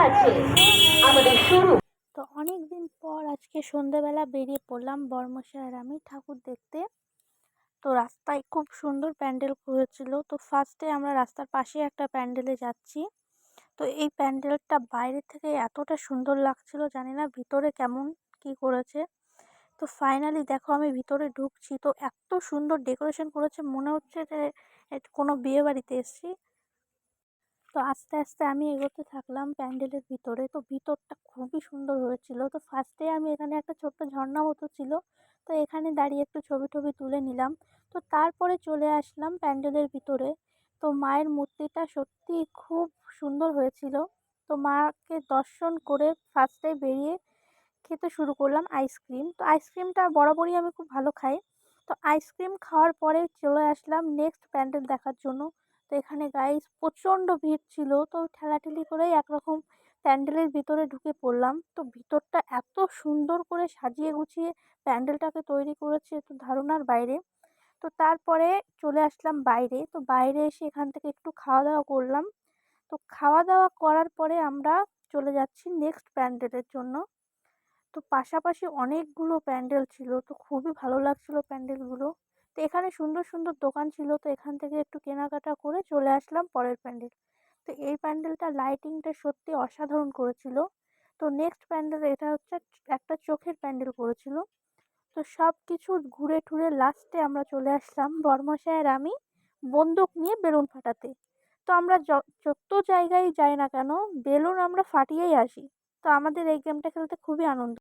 আছে আমাদের শুরু। তো অনেক দিন পর আজকে সন্ধ্যাবেলা বেরিয়ে পড়লাম বর্মশাই আর আমি ঠাকুর দেখতে। তো রাস্তায় খুব সুন্দর প্যান্ডেল হয়েছিল। তো ফার্স্টে আমরা রাস্তার পাশে একটা প্যান্ডেলে যাচ্ছি। তো এই প্যান্ডেলটা বাইরে থেকে এতটা সুন্দর লাগছিল, জানি না ভিতরে কেমন কি করেছে। তো ফাইনালি দেখো আমি ভিতরে ঢুকছি, তো এত সুন্দর ডেকোরেশন করেছে, মনে হচ্ছে যে কোনো বিয়ে বাড়িতে এসেছি। তো আস্তে আস্তে আমি এগোতে থাকলাম প্যান্ডেলের ভিতরে। তো ভিতরটা খুবই সুন্দর হয়েছিল। তো ফার্স্টে আমি এখানে একটা ছোট্ট ঝর্ণা মতো ছিল, তো এখানে দাঁড়িয়ে একটু ছবি টবি তুলে নিলাম। তো তারপরে চলে আসলাম প্যান্ডেলের ভিতরে। তো মায়ের মূর্তিটা সত্যি খুব সুন্দর হয়েছিল। তো মাকে দর্শন করে ফার্স্টে বেরিয়ে খেতে শুরু করলাম আইসক্রিম। তো আইসক্রিমটা বরাবরই আমি খুব ভালো খাই। তো আইসক্রিম খাওয়ার পরে চলে আসলাম নেক্সট প্যান্ডেল দেখার জন্য। তো এখানে গাইস প্রচণ্ড ভিড় ছিল, তো ঠেলাঠেলি করেই একরকম প্যান্ডেলের ভিতরে ঢুকে পড়লাম। তো ভিতরটা এত সুন্দর করে সাজিয়ে গুছিয়ে প্যান্ডেলটাকে তৈরি করেছে, তো ধারণার বাইরে। তো তারপরে চলে আসলাম বাইরে। তো বাইরে এসে এখান থেকে একটু খাওয়া দাওয়া করলাম। তো খাওয়া দাওয়া করার পরে আমরা চলে যাচ্ছি নেক্সট প্যান্ডেলের জন্য। তো পাশাপাশি অনেকগুলো প্যান্ডেল ছিল, তো খুবই ভালো লাগছিল প্যান্ডেলগুলো। তো এখানে সুন্দর সুন্দর দোকান ছিল, তো এখান থেকে একটু কেনাকাটা করে চলে আসলাম পরের প্যান্ডেল। তো এই প্যান্ডেলটা লাইটিংটা সত্যি অসাধারণ করেছিল। তো নেক্সট প্যান্ডেল এটা হচ্ছে একটা চোখের প্যান্ডেল করেছিল। তো সব কিছু ঘুরে টুরে লাস্টে আমরা চলে আসলাম বর্মশাই আর আমি বন্দুক নিয়ে বেলুন ফাটাতে। তো আমরা যত জায়গায় যাই না কেন বেলুন আমরা ফাটিয়েই আসি। তো আমাদের এই গেমটা খেলতে খুবই আনন্দ।